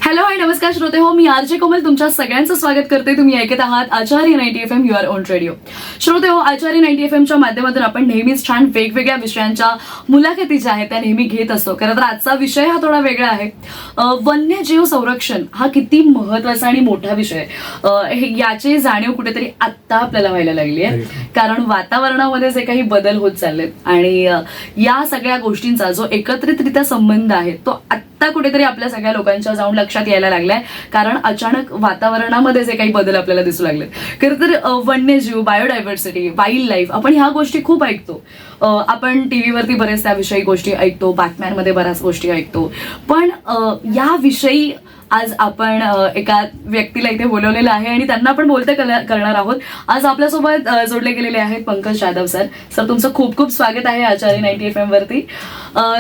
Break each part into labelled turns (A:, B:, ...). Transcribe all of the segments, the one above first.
A: Hello आणि नमस्कार श्रोते हो, मी आरजे कोमल तुमच्या सगळ्यांचं स्वागत करते. तुम्ही ऐकत आहात आचार्य 90 FM युअर ओन रेडिओ. श्रोते हो, आचार्य 90 FMच्या माध्यमातून आपण नेहमीच छान वेगवेगळ्या विषयांच्या मुलाखती ज्या आहेत त्या नेहमी घेत असतो. खरं तर आजचा विषय हा थोडा वेगळा आहे. वन्यजीव संरक्षण हा किती महत्वाचा आणि मोठा विषय याची जाणीव कुठेतरी आत्ता आपल्याला व्हायला लागली आहे. कारण वातावरणामध्ये जे काही बदल होत चाललेत आणि या सगळ्या गोष्टींचा जो एकत्रितरित्या संबंध आहे तो आत्ता कुठेतरी आपल्या सगळ्या लोकांच्या जाऊन लक्षात यायला लागलाय. कारण अचानक वातावरणामध्ये जे काही बदल आपल्याला दिसू लागले. खरं तर वन्यजीव, बायोडायव्हर्सिटी, वाईल्ड लाईफ आपण ह्या गोष्टी खूप ऐकतो. आपण टीव्हीवरती बरेच त्याविषयी गोष्टी ऐकतो, बातम्यांमध्ये बऱ्याच गोष्टी ऐकतो. पण याविषयी आज आपण एका व्यक्तीला इथे बोलवलेलं आहे आणि त्यांना आपण बोलते करणार आहोत. आज आपल्यासोबत जोडले गेलेले आहेत पंकज जाधव सर. सर, तुमचं खूप खूप स्वागत आहे आचार्य 90 FM वरती.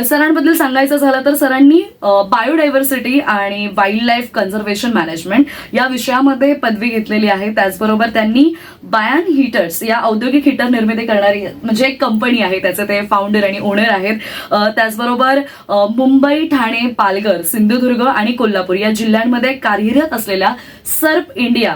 A: सरांबद्दल सांगायचं झालं तर सरांनी बायोडायव्हर्सिटी आणि वाईल्ड लाईफ कन्झर्वेशन मॅनेजमेंट या विषयामध्ये पदवी घेतलेली आहे. त्याचबरोबर त्यांनी बायान हीटर्स या औद्योगिक हीटर निर्मिती करणारी म्हणजे एक कंपनी आहे, त्याचे ते फाउंडर आणि ओनर आहेत. त्याचबरोबर मुंबई, ठाणे, पालघर, सिंधुदुर्ग आणि कोल्हापूर या जिल्ह्यांमध्ये कार्यरत असलेल्या सर्प इंडिया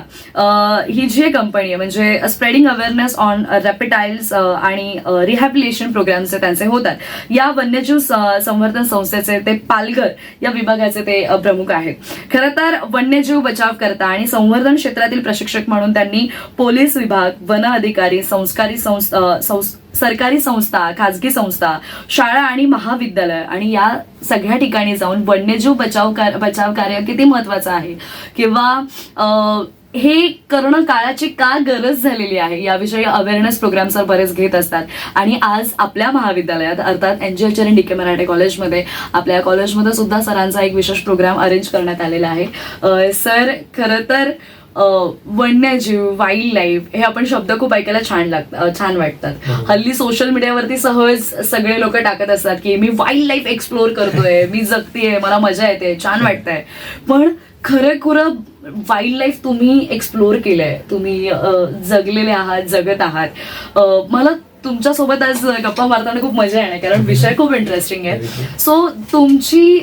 A: ही जी कंपनी आहे म्हणजे स्प्रेडिंग अवेअरनेस ऑन रेप्टाइल्स आणि रिहॅबिलिटेशन प्रोग्राम्स त्यांचे होतात. या वन्यजीव संवर्धन संस्थेचे ते पालघर या विभागाचे ते प्रमुख आहेत. खरं तर वन्यजीव बचावकर्ता आणि संवर्धन क्षेत्रातील प्रशिक्षक म्हणून त्यांनी पोलीस विभाग, वन अधिकारी, सरकारी संस्था, खाजगी संस्था, शाळा आणि महाविद्यालय आणि या सगळ्या ठिकाणी जाऊन वन्यजीव बचाव कार्य किती महत्वाचं आहे किंवा हे करणं काळाची का गरज झालेली आहे याविषयी अवेअरनेस प्रोग्राम्स बरेच घेत असतात. आणि आज आपल्या महाविद्यालयात अर्थात NGH DK मराठे कॉलेजमध्ये आपल्या कॉलेजमध्ये सुद्धा सरांचा एक विशेष प्रोग्राम अरेंज करण्यात आलेला आहे. सर, खरं तर वन्यजीव, वाईल्ड लाईफ हे आपण शब्द खूप ऐकायला छान वाटतात. हल्ली सोशल मीडियावरती सहज सगळे लोक टाकत असतात की मी वाईल्ड लाईफ एक्सप्लोर करतोय, मी जगतेय, मला मजा येते, छान वाटतंय. पण खरं वाईल्ड लाईफ तुम्ही एक्सप्लोर केलंय, तुम्ही जगलेले आहात, जगत आहात. मला तुमच्यासोबत आज गप्पा मारताना खूप मजा येणार कारण विषय खूप इंटरेस्टिंग आहे. सो तुमची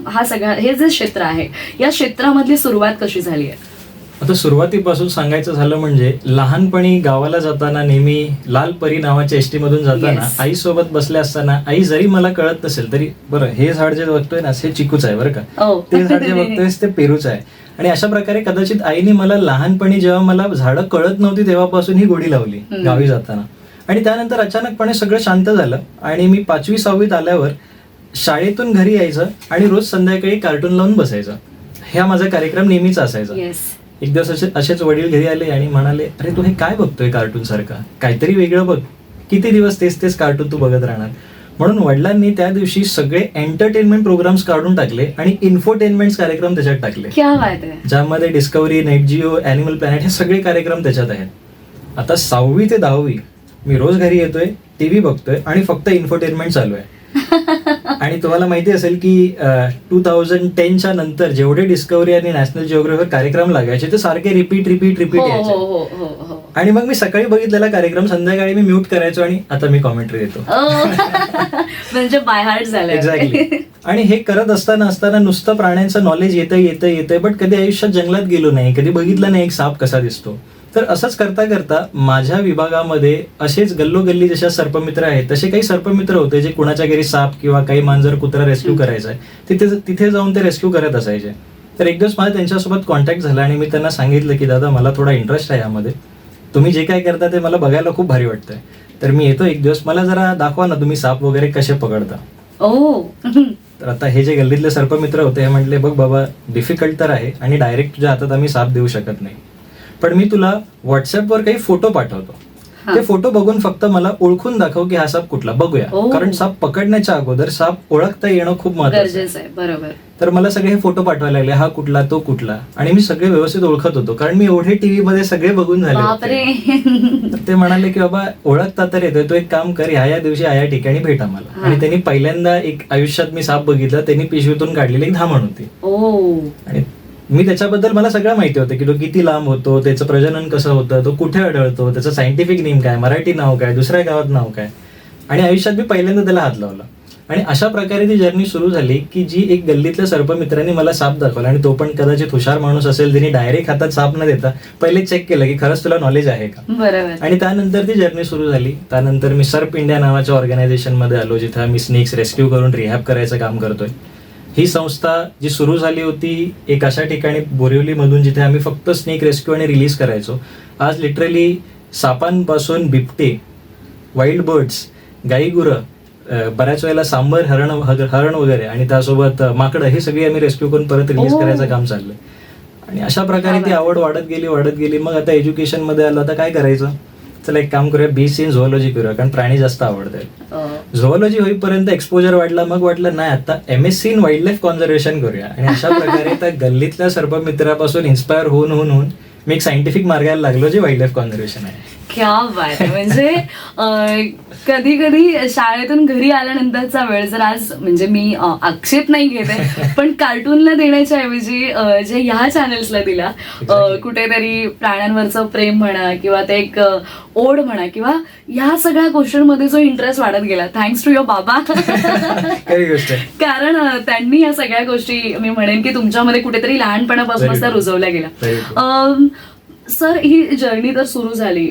A: हा सगळा हे जे क्षेत्र आहे या क्षेत्रामधली सुरुवात कशी झाली आहे?
B: आता सुरुवातीपासून सांगायचं झालं म्हणजे लहानपणी गावाला जाताना नेहमी लाल परी नावाच्या एसटी मधून जाताना आई सोबत बसले असताना आई जरी मला कळत नसेल तरी बरं हे झाड जे बघतोय ना हे चिकूच आहे बरं का, ते झाड जे बघतोय ते पेरूच आहे. आणि अशा प्रकारे कदाचित आईने मला लहानपणी जेव्हा मला झाडं कळत नव्हती तेव्हापासून ही गोडी लावली गावी जाताना. आणि त्यानंतर अचानकपणे सगळं शांत झालं आणि मी 5वी 6वीत आल्यावर शाळेतून घरी यायचं आणि रोज संध्याकाळी कार्टून लावून बसायचं. हा माझा कार्यक्रम नेहमीच असायचा. एक दिवस असेच वडील घरी आले आणि म्हणाले, अरे तू हे काय बघतोय कार्टून सारखा, काहीतरी वेगळं बघ, किती दिवस तेच कार्टून तू बघत राहणार. म्हणून वडिलांनी त्या दिवशी सगळे एंटरटेनमेंट प्रोग्राम्स काढून टाकले आणि इन्फोटेनमेंट कार्यक्रम त्याच्यात टाकले, ज्यामध्ये discovery, net Jio, animal planet हे सगळे कार्यक्रम त्याच्यात आहेत. आता 6वी ते 10वी मी रोज घरी येतोय, टीव्ही बघतोय आणि फक्त इन्फोटेनमेंट चालू आहे. आणि तुम्हाला माहिती असेल की 2010च्या नंतर जेवढे डिस्कव्हरी आणि नॅशनल जिओग्राफी कार्यक्रम लागायचे ते सारखे रिपीट यायचे. आणि मग मी सकाळी बघितलेला कार्यक्रम संध्याकाळी मी म्यूट करायचो आणि आता मी कॉमेंट्री देतो.
A: म्हणजे बाय हार्ट झालं.
B: एक्झॅक्टली. आणि हे करत असताना नुसतं प्राण्यांचं नॉलेज येतंय बट कधी आयुष्यात जंगलात गेलो नाही, कधी बघितलं नाही एक साप कसा दिसतो. तर असंच करता माझ्या विभागामध्ये असेच गल्लोगल्ली जशा सर्पमित्र आहेत तसे काही सर्पमित्र होते जे कुणाच्या घरी साप किंवा काही मांजर, कुत्रा रेस्क्यू करायचा आहे तिथे जाऊन ते रेस्क्यू करत असायचे. तर एक दिवस माझा त्यांच्यासोबत कॉन्टॅक्ट झाला आणि मी त्यांना सांगितलं की दादा मला थोडा इंटरेस्ट आहे यामध्ये, तुम्ही जे काय करता ते मला बघायला खूप भारी वाटतंय, तर मी येतो एक दिवस, मला जरा दाखवा ना तुम्ही साप वगैरे कसे पकडता. तर आता हे जे गल्लीतले सर्पमित्र होते हे म्हटले, बघ बाबा डिफिकल्ट तर आहे आणि डायरेक्ट तुझ्या हातात आम्ही साप देऊ शकत नाही, पण मी तुला व्हॉट्सअपवर काही फोटो पाठवतो, ते फोटो बघून फक्त मला ओळखून दाखव की हा साप कुठला, बघूया. कारण साप पकडण्याच्या अगोदर साप ओळखता येणं खूप महत्त्वाचं आहे.
A: बरोबर.
B: तर मला सगळे हे फोटो पाठवायला लागले, हा कुठला, तो कुठला, आणि मी सगळे व्यवस्थित ओळखत होतो कारण मी एवढे टीव्ही मध्ये सगळे बघून झाले होते. तर ते म्हणाले की बाबा ओळखता तर येतोय, तो एक काम कर, ह्या दिवशी या ठिकाणी भेट आम्हाला. आणि त्यांनी पहिल्यांदा एक आयुष्यात मी साप बघितला, त्यांनी पिशवीतून काढलेली एक धामण होती. आणि मी त्याच्याबद्दल मला सगळं माहिती होतं की तो किती लांब होतो, त्याचं प्रजनन कसं होतं, तो कुठे आढळतो, त्याचं सायंटिफिक नेम काय, मराठी नाव काय, दुसऱ्या गावात नाव काय. आणि आयुष्यात मी पहिल्यांदा त्याला हात लावला. आणि अशा प्रकारे ती जर्नी सुरू झाली की जी एक गल्लीतल्या सर्पमित्रांनी मला साप दाखवला, आणि तो पण कदाचित हुशार माणूस असेल, त्यांनी डायरेक्ट हातात साप न देता पहिले चेक केलं की खरंच तुला नॉलेज आहे का.
A: बरोबर.
B: आणि त्यानंतर ती जर्नी सुरू झाली. त्यानंतर मी सर्प इंडिया नावाच्या ऑर्गनायझेशन मध्ये आलो, जिथे आम्ही स्नेक्स रेस्क्यू करून रिहॅब करायचं काम करतोय. ही संस्था जी सुरू झाली होती एक अशा ठिकाणी बोरिवलीमधून जिथे आम्ही फक्त स्नेक रेस्क्यू आणि रिलीज करायचो. आज लिटरली सापांपासून बिबटे, वाईल्ड बर्ड्स, गाई गुरं, बऱ्याच वेळेला सांबर, हरण वगैरे, आणि त्यासोबत माकडं, हे सगळी आम्ही रेस्क्यू करून परत रिलीज करायचं काम चाललंय. आणि अशा प्रकारे ती आवड वाढत गेली. मग आता एज्युकेशन मध्ये आलं, आता काय करायचं, चला एक काम करूया, BSc इन झोलॉजी करूया, कारण प्राणी जास्त आवडतात. झोलॉजी होईपर्यंत एक्सपोजर वाढला, मग वाटलं नाही आता MSc in wild life conservation करूया. आणि अशा प्रकारे त्या गल्लीतल्या सर्पमित्रापासून इन्स्पायर होऊन मी एक सायंटिफिक मार्गाला लागलो, जे वाईल्ड लाईफ कॉन्झर्वेशन आहे.
A: क्या बात आहे. म्हणजे कधी कधी शाळेतून घरी आल्यानंतरचा वेळ जर आज, म्हणजे मी आक्षेप नाही घेते, पण कार्टूनला देण्याच्या ऐवजी जे ह्या चॅनल्सला दिला, कुठेतरी प्राण्यांवरचं प्रेम म्हणा किंवा ते एक ओढ म्हणा किंवा ह्या सगळ्या गोष्टींमध्ये जो इंटरेस्ट वाढत गेला, थँक्स टू युअर बाबा. कारण त्यांनी या सगळ्या गोष्टी, मी म्हणेन की तुमच्यामध्ये कुठेतरी लहानपणापासूनच त्या रुजवल्या गेल्या. सर, ही जर्नी तर सुरू झाली,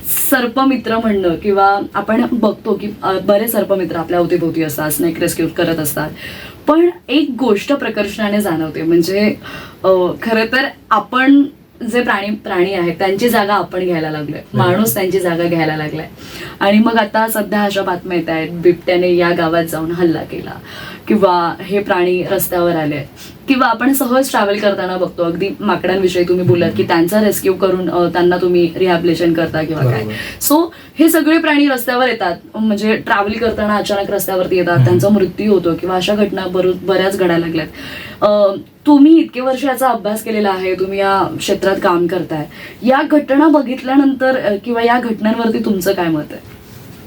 A: सर्पमित्र म्हणणं, किंवा आपण बघतो की बरेच सर्पमित्र आपल्या अवतीभोवती असतात, स्नेक रेस्क्यू करत असतात. पण एक गोष्ट प्रकर्षाने जाणवते, म्हणजे खरं तर आपण जे प्राणी आहेत त्यांची जागा आपण घ्यायला लागलोय, माणूस त्यांची जागा घ्यायला लागलाय. आणि मग आता सध्या अशा बातम्या येत आहेत, बिबट्याने या गावात जाऊन हल्ला केला, किंवा हे प्राणी रस्त्यावर आले, किंवा आपण सहज ट्रॅव्हल करताना बघतो, अगदी माकडांविषयी तुम्ही बोललात की त्यांचा रेस्क्यू करून त्यांना तुम्ही रिहॅबिलिटेशन करता किंवा काय. सो हे सगळे प्राणी रस्त्यावर येतात, म्हणजे ट्रॅव्हल करताना अचानक रस्त्यावरती येतात, त्यांचा मृत्यू होतो, किंवा अशा घटना बऱ्याच घडायला लागल्यात. तुम्ही इतके वर्ष याचा अभ्यास केलेला आहे, तुम्ही या क्षेत्रात काम करताय, या घटना बघितल्यानंतर किंवा या घटनांवरती तुमचं काय मत आहे?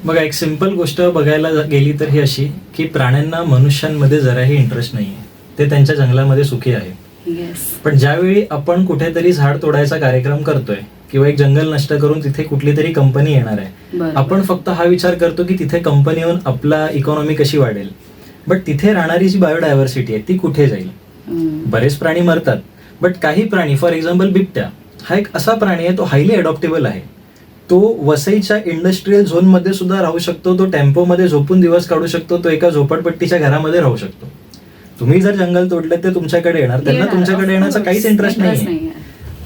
B: बघा, एक सिंपल गोष्ट बघायला गेली तर ही अशी की प्राण्यांना मनुष्यांमध्ये जराही इंटरेस्ट नाहीये, ते त्यांच्या जंगलामध्ये सुखी आहे. पण ज्यावेळी आपण कुठेतरी झाड तोडायचा कार्यक्रम करतोय किंवा एक जंगल नष्ट करून तिथे कुठली तरी कंपनी येणार आहे, आपण फक्त हा विचार करतो की तिथे कंपनी येऊन आपला इकॉनॉमी कशी वाढेल, बट तिथे राहणारी जी बायोडायव्हर्सिटी आहे ती कुठे जाईल. बरेच प्राणी मरतात, बट काही प्राणी, फॉर एक्झाम्पल बिबट्या हा एक असा प्राणी आहे, तो हायली अडॉप्टेबल आहे. तो वसईच्या इंडस्ट्रीयल झोन मध्ये सुद्धा राहू शकतो, तो टेम्पोमध्ये झोपून दिवस काढू शकतो, तो एका झोपडपट्टीच्या घरामध्ये राहू शकतो. तुम्ही जर जंगल तोडलं ते तुमच्याकडे येणार, त्यांना तुमच्याकडे येण्याचा काहीच इंटरेस्ट नाही.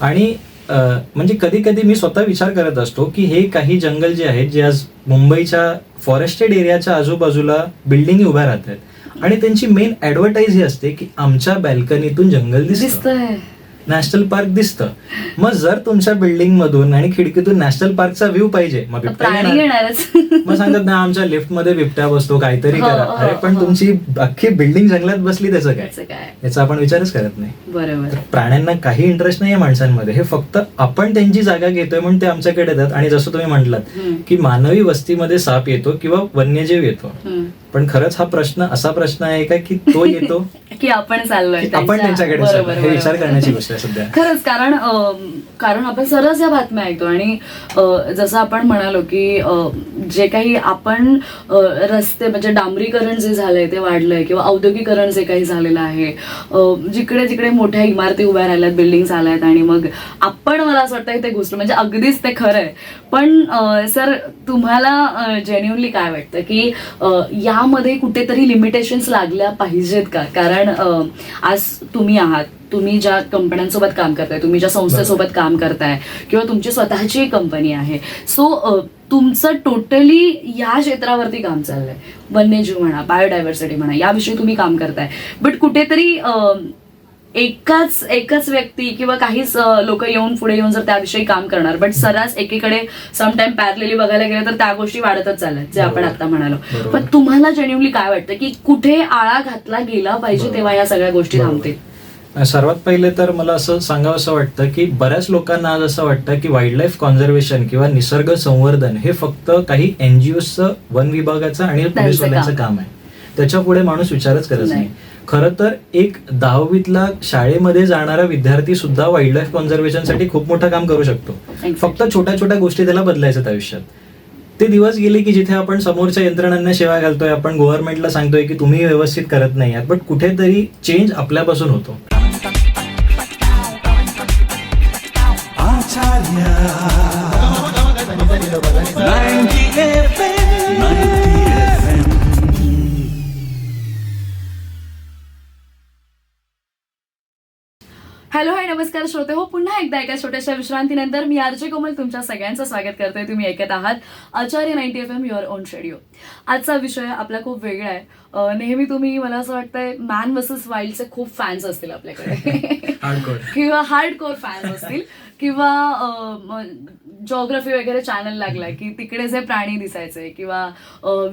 B: आणि म्हणजे कधी कधी मी स्वतः विचार करत असतो की हे काही जंगल जे आहेत, जे आज मुंबईच्या फॉरेस्टेड एरियाच्या आजूबाजूला बिल्डिंग उभ्या राहतात, आणि त्यांची मेन ऍडव्हर्टाईज ही असते की आमच्या बॅल्कनीतून जंगल दिसतंय, नॅशनल पार्क दिसतं. मग जर तुमच्या बिल्डिंग मधून आणि खिडकीतून नॅशनल पार्कचा व्ह्यू पाहिजे, मग बिबट्या येणारच. मग सांगत ना आमच्या लिफ्ट मध्ये बिबट्या बसतो, काहीतरी करा. अरे पण तुमची अख्खी बिल्डिंग जंगलात बसली, त्याचं काय, याचा आपण विचारच करत नाही. बरोबर. प्राण्यांना काही इंटरेस्ट नाहीये माणसांमध्ये, हे फक्त आपण त्यांची जागा घेतोय म्हणून ते आमच्याकडे येतात. आणि जसं तुम्ही म्हटलात की मानवी वस्तीमध्ये साप येतो किंवा वन्यजीव येतो, पण खरंच हा प्रश्न असा प्रश्न आहे का की तो येतो
A: की आपण चाललोय,
B: आपण त्यांच्याकडे, हे विचार करण्याची गोष्ट आहे सध्या.
A: खरंच, कारण आपण सरस या बातम्या ऐकतो. आणि जसं आपण म्हणालो की जे काही आपण रस्ते, म्हणजे डांबरीकरण जे झालंय ते वाढलंय, किंवा औद्योगिकरण जे काही झालेलं आहे, जिकडे जिकडे मोठ्या इमारती उभ्या राहिल्यात, बिल्डिंग्स आल्यात, आणि मग आपण, मला असं वाटतं ते घुसलो, म्हणजे अगदीच ते खरंय. पण सर, तुम्हाला जेन्युअनली काय वाटतं की यामध्ये कुठेतरी लिमिटेशन्स लागल्या पाहिजेत का? कारण आज तुम्ही आहात, तुम्ही ज्या कंपन्यांसोबत काम करताय, तुम्ही ज्या संस्थेसोबत काम करताय, किंवा तुमची स्वतःची कंपनी आहे, सो तुमचं टोटली या क्षेत्रावरती काम चाललंय, वन्यजीव म्हणा, बायोडायव्हर्सिटी म्हणा, याविषयी तुम्ही काम करताय. बट कुठेतरी एकच व्यक्ती किंवा काहीच लोक पुढे येऊन जर त्याविषयी काम करणार, बट सरास एकीकडे समटाइम पॅरलेली बघायला गेलं तर त्या गोष्टी वाढतच चालल्यात, जे आपण आता म्हणालो. पण तुम्हाला जेन्युअनली काय वाटतं की कुठे आळा घातला गेला पाहिजे तेव्हा या सगळ्या गोष्टी थांबतील?
B: सर्वात पहिले तर मला असं सांगावं असं वाटतं की बऱ्याच लोकांना आज असं वाटतं की वाईल्ड लाईफ कॉन्झर्वेशन किंवा निसर्ग संवर्धन हे फक्त काही NGOचं, वन विभागाचं आणि पोलीसवाल्यांचं काम आहे. त्याच्या पुढे माणूस विचारच करत नाही. खरं तर एक 10वीतला शाळेमध्ये जाणारा विद्यार्थी सुद्धा वाईल्ड लाईफ कॉन्झर्वेशन साठी खूप मोठं काम करू शकतो. फक्त छोट्या छोट्या गोष्टी त्याला बदलायच्यात आयुष्यात. ते दिवस गेले की जिथे आपण समोरच्या यंत्रणांना सेवा घालतोय, आपण गव्हर्नमेंटला सांगतोय की तुम्ही व्यवस्थित करत नाही आहात, बट कुठेतरी चेंज आपल्यापासून होतो.
A: हॅलो हाय नमस्कार श्रोते हो, पुन्हा एकदा एका छोट्याशा विश्रांतीनंतर मी आरजे कोमल तुमच्या सगळ्यांचं स्वागत करते. तुम्ही ऐकत आहात आचार्य 90 FM युअर ओन रेडिओ. आजचा विषय आपला खूप वेगळा आहे. नेहमी तुम्ही, मला असं वाटतंय, मॅन वर्सेस वाईल्डचे खूप फॅन्स असतील आपल्याकडे किंवा हार्डकोर फॅन्स असतील, किंवा जॉग्रफी वगैरे चॅनल लागलाय की तिकडे जे प्राणी दिसायचे, किंवा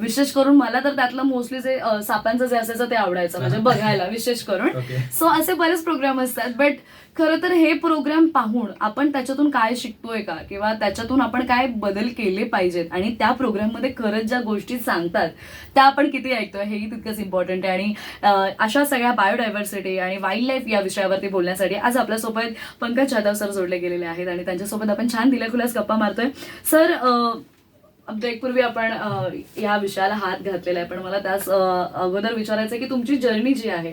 A: विशेष करून मला तर त्यातलं मोस्टली जे सापांचं जे असायचं ते आवडायचं, म्हणजे बघायला विशेष करून. सो असे बरेच प्रोग्राम असतात, बट खरं तर हे प्रोग्राम पाहून आपण त्याच्यातून काय शिकतोय का, किंवा त्याच्यातून आपण काय बदल केले पाहिजेत, आणि त्या प्रोग्राममध्ये खरंच ज्या गोष्टी सांगतात त्या आपण किती ऐकतोय हेही तितकंच इम्पॉर्टंट आहे. आणि अशा सगळ्या बायोडायव्हर्सिटी आणि वाईल्ड लाईफ या विषयावरती बोलण्यासाठी आज आपल्यासोबत पंकज जाधव सर जोडले गेलेले आहेत, आणि त्यांच्यासोबत आपण छान दिल्याखुलास गप्पा मारतोय. सर, ब्रेकपूर्वी आपण या विषयाला हात घातलेला आहे, पण मला त्याच अगोदर विचारायचं आहे की तुमची जर्नी जी आहे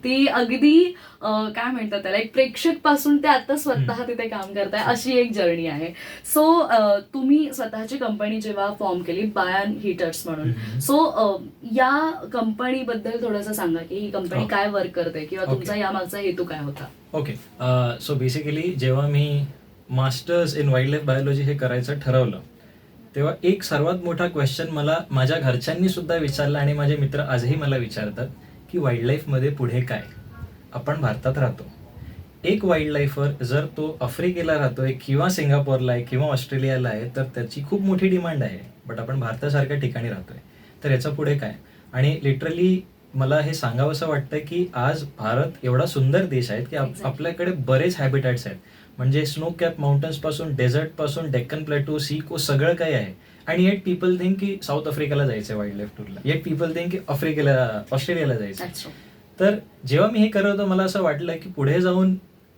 A: ती अगदी काय म्हणतात त्याला, एक प्रेक्षक पासून ते आता स्वतः तिथे काम करताय अशी एक जर्नी आहे. सो तुम्ही स्वतःची कंपनी जेव्हा फॉर्म केली, बायन हीटर्स म्हणून, सो या कंपनीबद्दल थोडंसं सांगा की ही कंपनी काय वर्क करते, किंवा तुमचा यामागचा हेतू काय होता.
B: ओके, सो बेसिकली जेव्हा मी masters in wildlife biology हे करायचं ठरवलं, तेव्हा एक सर्वात मोठा क्वेश्चन मला माझ्या घरच्यांनी सुद्धा विचारला, आणि माझे मित्र आजही मला विचारतात की वाईल्ड लाईफमध्ये पुढे काय. आपण भारतात राहतो, एक वाईल्ड लाईफर जर तो आफ्रिकेला राहतोय, किंवा सिंगापूरला आहे, किंवा ऑस्ट्रेलियाला आहे, तर त्याची खूप मोठी डिमांड आहे. बट आपण भारतासारख्या ठिकाणी राहतोय, तर याचा पुढे काय. आणि लिटरली मला हे सांगावंसं वाटतं की आज भारत एवढा सुंदर देश आहे की आपल्याकडे बरेच हॅबिटॅट्स आहेत. म्हणजे स्नो कॅप माउंटन्स पासून, डेझर्ट पासून, डेक्कन प्लॅटो, सी को, सगळं काही आहे. आणि येट पीपल थिंक की साऊथ आफ्रिकाला जायचंय वाईल्ड लाईफ टूरला, येट पीपल थिंक की ऑस्ट्रेलियाला जायचं. तर जेव्हा मी हे करत होतो, मला असं वाटलं की पुढे जाऊन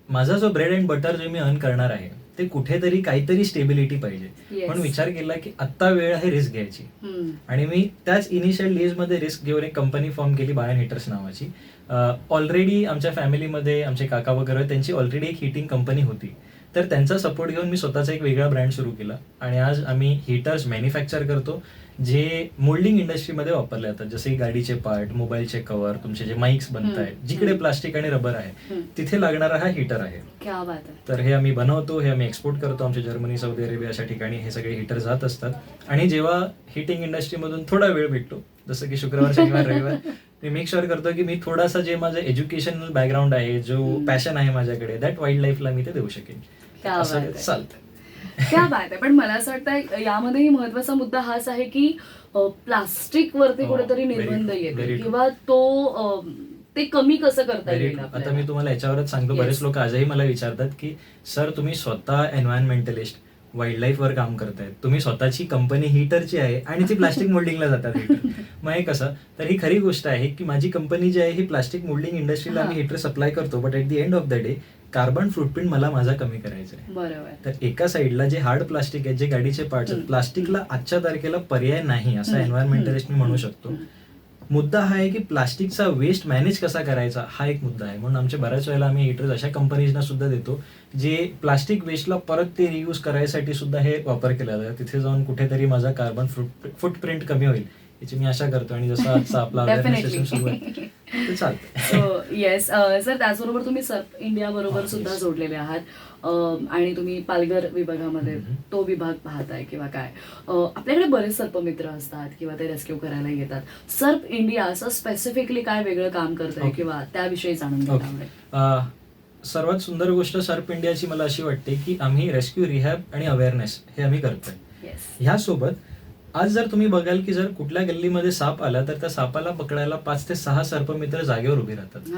B: माझा जो ब्रेड अँड बटर जे मी अर्न करणार आहे ते कुठेतरी काहीतरी स्टेबिलिटी पाहिजे. म्हणून विचार केला की आत्ता वेळ आहे रिस्क घ्यायची. आणि मी त्याच इनिशियल डेजमध्ये रिस्क घेऊन एक कंपनी फॉर्म केली, बायन हीटर्स नावाची. ऑलरेडी आमच्या फॅमिलीमध्ये आमचे काका वगैरे त्यांची ऑलरेडी एक हीटिंग कंपनी होती, तर त्यांचा सपोर्ट घेऊन मी स्वतःचा एक वेगळा ब्रँड सुरू केला. आणि आज आम्ही हीटर्स मॅन्युफॅक्चर करतो जे मोल्डिंग इंडस्ट्रीमध्ये वापरले जातात, जसे गाडीचे पार्ट, मोबाईलचे कव्हर, तुमचे जे माइक्स बनत आहेत, जिकडे प्लास्टिक आणि रबर आहे तिथे लागणारा हा हीटर आहे. तर हे आम्ही बनवतो, हे आम्ही एक्सपोर्ट करतो. आमच्या जर्मनी, सौदी अरेबिया अशा ठिकाणी हे सगळे हीटर जात असतात. आणि जेव्हा हीटिंग इंडस्ट्रीमधून थोडा वेळ भेटतो, जसं की शुक्रवार, शनिवार, रविवार, मी मेक शुअर करतो की मी थोडासा जे माझं एज्युकेशनल बॅकग्राऊंड आहे, जो पॅशन आहे माझ्याकडे, दॅट वाईल्ड लाईफला मी ते देऊ शकेन. चालतं.
A: क्या बात आहे. पण मला असं वाटतं यामध्येही महत्वाचा मुद्दा हाच आहे की प्लास्टिक वरती कुठेतरी निर्बंध येते, किंवा तो ते कमी कसं करता येईल.
B: आता मी तुम्हाला याच्यावरच सांगतो, बरेच लोक आजही मला विचारतात की सर तुम्ही स्वतः एन्व्हायरमेंटलिस्ट, वाईल्ड लाईफ वर काम करतायत, तुम्ही स्वतःची कंपनी हीटरची आहे आणि ती प्लास्टिक मोल्डिंगला जातात हीटर. मग हे कसं. तर ही खरी गोष्ट आहे की माझी कंपनी जी आहे ही प्लास्टिक मोल्डिंग इंडस्ट्रीला आम्ही हीटर सप्लाय करतो, but at the end of the day carbon footprint मला माझा कमी करायचा आहे.
A: बरोबर.
B: तर एका साईडला जे हार्ड प्लास्टिक आहे, जे गाडीचे पार्ट्स आहेत, प्लास्टिकला आजच्या तारखेला पर्याय नाही असं एन्व्हायरमेंटलिस्ट मी म्हणू शकतो. मुद्दा हा आहे की प्लास्टिकचा वेस्ट मॅनेज कसा करायचा, हा एक मुद्दा आहे. म्हणून आमच्या बऱ्याच वेळेला आम्ही हीटर्स अशा कंपनीजना सुद्धा देतो जे प्लास्टिक वेस्टला परत ते रियूज करायसाठी सुद्धा हे वापर केला जातो. तिथे जाऊन कुठेतरी माझा कार्बन फुटप्रिंट कमी होईल याची मी आशा करतो. आणि जसं आजचा आपला अवेअरनेस सेशन सुरू आहे ते चालतं.
A: येस सर, त्याचबरोबर तुम्ही सर्प इंडिया बरोबर सुद्धा जोडलेले आहात, आणि तुम्ही पालघर विभागामध्ये तो विभाग पाहताय किंवा काय. आपल्याकडे बरेच सर्पमित्र असतात किंवा ते रेस्क्यू करायला येतात. सर्प इंडिया असं स्पेसिफिकली काय वेगळं काम करतंय किंवा त्याविषयी जाणून घ्यायला आवडेल.
B: सर्वात सुंदर गोष्ट सर्प इंडियाची मला अशी वाटते की आम्ही रेस्क्यू, रिहॅब आणि अवेअरनेस हे आम्ही करतोय. ह्यासोबत आज जर तुम्ही बघाल की जर कुठल्या गल्लीमध्ये साप आला तर त्या सापाला पकडायला 5 ते 6 सर्पमित्र जागेवर उभे राहतात.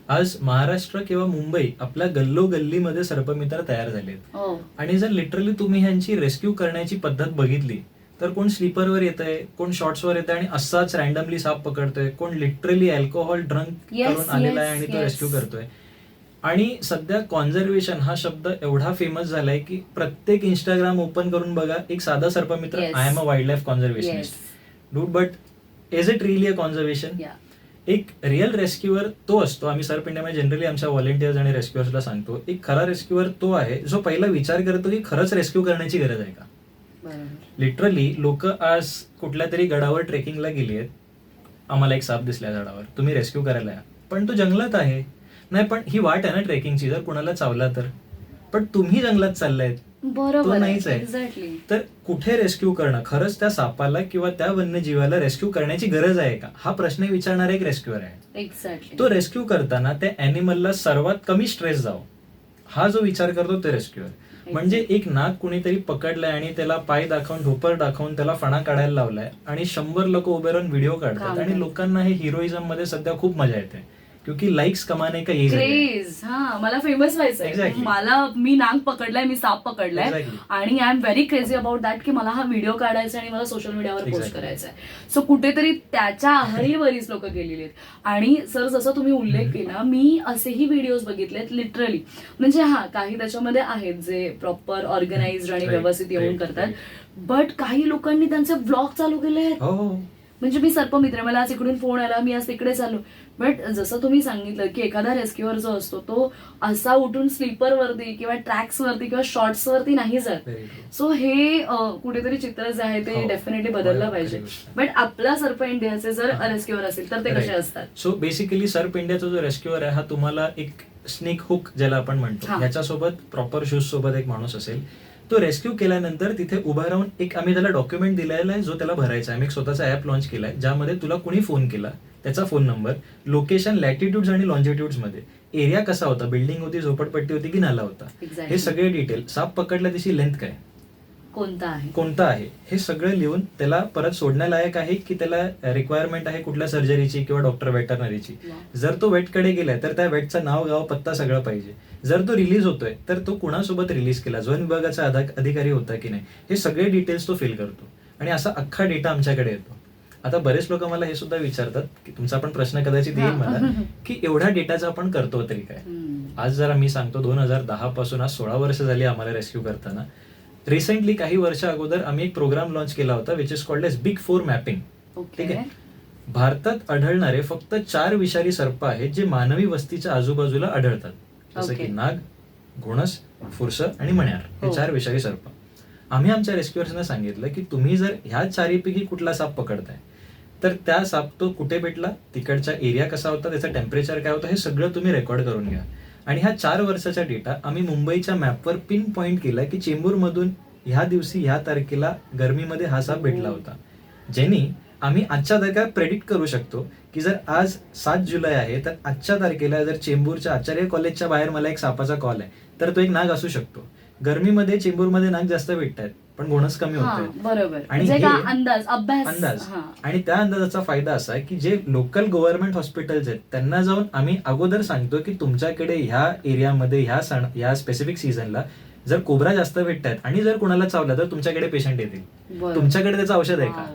B: आज महाराष्ट्र किंवा मुंबई आपल्या गल्लोगल्लीमध्ये सर्पमित्र तयार झालेत. आणि जर लिटरली तुम्ही ह्यांची रेस्क्यू करण्याची पद्धत बघितली तर कोण स्लीपरवर येत आहे, कोण शॉर्ट्सवर येत आहे आणि असाच रॅन्डमली साप पकडतोय, कोण लिटरली अल्कोहोल ड्रंक करून आलेला आहे आणि तो रेस्क्यू करतोय. आणि सध्या कॉन्झर्वेशन हा शब्द एवढा फेमस झालाय की प्रत्येक इंस्टाग्राम ओपन करून बघा, एक साधा सर्पमित्र,
A: Yes.
B: I am a wildlife conservationist. Dude, but is it really a conservation? एक रिअल रेस्क्युअर तो असतो, आम्ही सर्प इंडियामध्ये जनरली आमच्या व्हॉलेंटियर्स आणि रेस्क्युअर्सला सांगतो, एक खरा रेस्क्युअर तो आहे जो पहिला विचार करतो की खरंच रेस्क्यू करण्याची गरज आहे का. लिटरली लोक आज कुठल्या तरी गडावर ट्रेकिंगला गेली आहेत, आम्हाला एक साप दिसला झाडावर, तुम्ही रेस्क्यू करायला या, पण तो जंगलात आहे. नाही, पण ही वाट आहे ना ट्रेकिंगची, जर कुणाला चावला तर, पण तुम्ही जंगलात चाललाय, तो नाहीच आहे.
A: एक्झॅक्टली.
B: तर कुठे रेस्क्यू करणं, खरंच त्या सापाला किंवा त्या वन्यजीवाला रेस्क्यू करण्याची गरज आहे का, हा प्रश्न विचारणारा एक रेस्क्युअर आहे.
A: एक्झॅक्टली.
B: तो रेस्क्यू करताना त्या अॅनिमलला सर्वात कमी स्ट्रेस जावं, हा जो विचार करतो ते रेस्क्युअर. म्हणजे एक नाग कुणीतरी पकडलाय आणि त्याला पाय दाखवून, ढोपर दाखवून त्याला फणा काढायला लावलाय आणि 100 लोक उभे राहून व्हिडिओ काढतात आणि लोकांना हे हिरोइझम मध्ये सध्या खूप मजा येते, क्योंकि लाईक्स कमाने का ये
A: क्रेज. हा, मला फेमस व्हायचंय.
B: Exactly.
A: मी नाग पकडलाय, मी साप पकडलाय,
B: Exactly.
A: आणि I am very crazy about that की मला हा व्हिडिओ काढायचा आणि मला सोशल मीडियावर पोस्ट
B: Exactly.
A: करायचा आहे. सो कुठेतरी त्याच्या आहारी बरीच लोक गेलेली आहेत. आणि सर, जसं तुम्ही उल्लेख केला, मी असेही व्हिडिओज बघितलेत लिटरली. म्हणजे हा, काही त्याच्यामध्ये आहेत जे प्रॉपर ऑर्गनाइज्ड आणि व्यवस्थित येऊन करतात, बट काही लोकांनी त्यांचे ब्लॉग चालू केले आहेत. म्हणजे मी सर्पमित्र, मला आज इकडून फोन आला, मी आज तिकडे चालू. बट जसं तुम्ही सांगितलं की एखादा रेस्क्युअर जो असतो तो असा उठून स्लीपर वरती किंवा ट्रॅक्स वरती किंवा शॉर्ट्स वरती नाही जात. सो हे कुठेतरी चित्र जे आहे ते डेफिनेटली बदललं पाहिजे. बट आपला सर्प इंडियाचे जर रेस्क्युअर असेल तर ते कसे असतात?
B: सो बेसिकली सर्प इंडियाचा जो रेस्क्युअर आहे हा तुम्हाला एक स्नेक हुक ज्याला आपण म्हणतो, याच्यासोबत प्रॉपर शूज सोबत एक माणूस असेल. तो रेस्क्यू केल्यानंतर तिथे उभा राहून एक आम्ही त्याला डॉक्युमेंट दिलेला आहे जो त्याला भरायचा आहे. आम्ही एक स्वतःचा ऍप लॉन्च केलाय ज्यामध्ये तुला कुणी फोन केला, त्याचा फोन नंबर, लोकेशन, लॅटिट्यूड्स आणि लॉन्जिट्यूड्स मध्ये, एरिया कसा होता, बिल्डिंग होती, झोपडपट्टी होती की नाला होता, हे सगळे डिटेल, साप पकडला त्याची लेंथ काय, कोणता आहे, हे सगळं लिहून त्याला परत सोडण्यालायक आहे की त्याला रिक्वायरमेंट आहे कुठल्या सर्जरीची किंवा डॉक्टर वेटरनरीची. जर तो वेटकडे गेलाय तर त्या वेटचं नाव, गाव, पत्ता सगळं पाहिजे. जर तो रिलीज होतोय तर तो कुणासोबत रिलीज केला, वन विभागाचा अधिकारी होता की नाही, हे सगळे डिटेल्स तो फिल करतो आणि असा अख्खा डेटा आमच्याकडे येतो. आता बरेच लोक मला हे सुद्धा विचारतात की तुमचा पण प्रश्न कदाचित येईल मला की एवढ्या डेटाचा आपण करतो तरी काय. आज जरा मी सांगतो, 2010 पासून आज 16 वर्ष झाली आम्हाला रेस्क्यू करताना. रिसेंटली काही वर्ष अगोदर आम्ही एक प्रोग्राम लॉन्च केला होता which is called as big 4 mapping. ठीक आहे. भारतात आढळणारे फक्त 4 विषारी सर्प आहेत जे मानवी वस्तीच्या आजूबाजूला आढळतात, जसं की नाग, घोणस, फुरसं आणि मण्यार, हे 4 विषारी सर्प. आम्ही आमच्या रेस्क्युअर्सना सांगितलं की तुम्ही जर ह्या 4पैकी कुठला साप पकडताय तर त्या साप तो कुठे भेटला, तिकडचा एरिया कसा होता, त्याचं टेम्परेचर काय होतं, हे सगळं तुम्ही रेकॉर्ड करून घ्या. आणि ह्या 4 वर्षाचा डेटा आम्ही मुंबईच्या मॅपवर पिन पॉइंट केला की चेंबूरमधून ह्या दिवशी ह्या तारखेला गरमीमध्ये हा साप भेटला होता, ज्यांनी आम्ही आजच्या तारखेला प्रेडिक्ट करू शकतो की जर आज 7 जुलै आहे तर आजच्या तारखेला जर चेंबूरच्या आचार्य कॉलेजच्या बाहेर मला एक सापाचा कॉल आहे तर तो एक नाग असू शकतो. गरमीमध्ये चेंबूरमध्ये नाग जास्त भेटतात पण घोणस कमी होते.
A: बरोबर.
B: आणि
A: अंदाज
B: आणि त्या अंदाजाचा फायदा असा आहे की जे लोकल गव्हर्नमेंट हॉस्पिटल्स आहेत त्यांना जाऊन आम्ही अगोदर सांगतो की तुमच्याकडे ह्या एरियामध्ये ह्या स्पेसिफिक सीझनला जर कोब्रा जास्त भेटतात आणि जर कुणाला चावला तर तुमच्याकडे पेशंट येतील, तुमच्याकडे त्याचं औषध आहे का,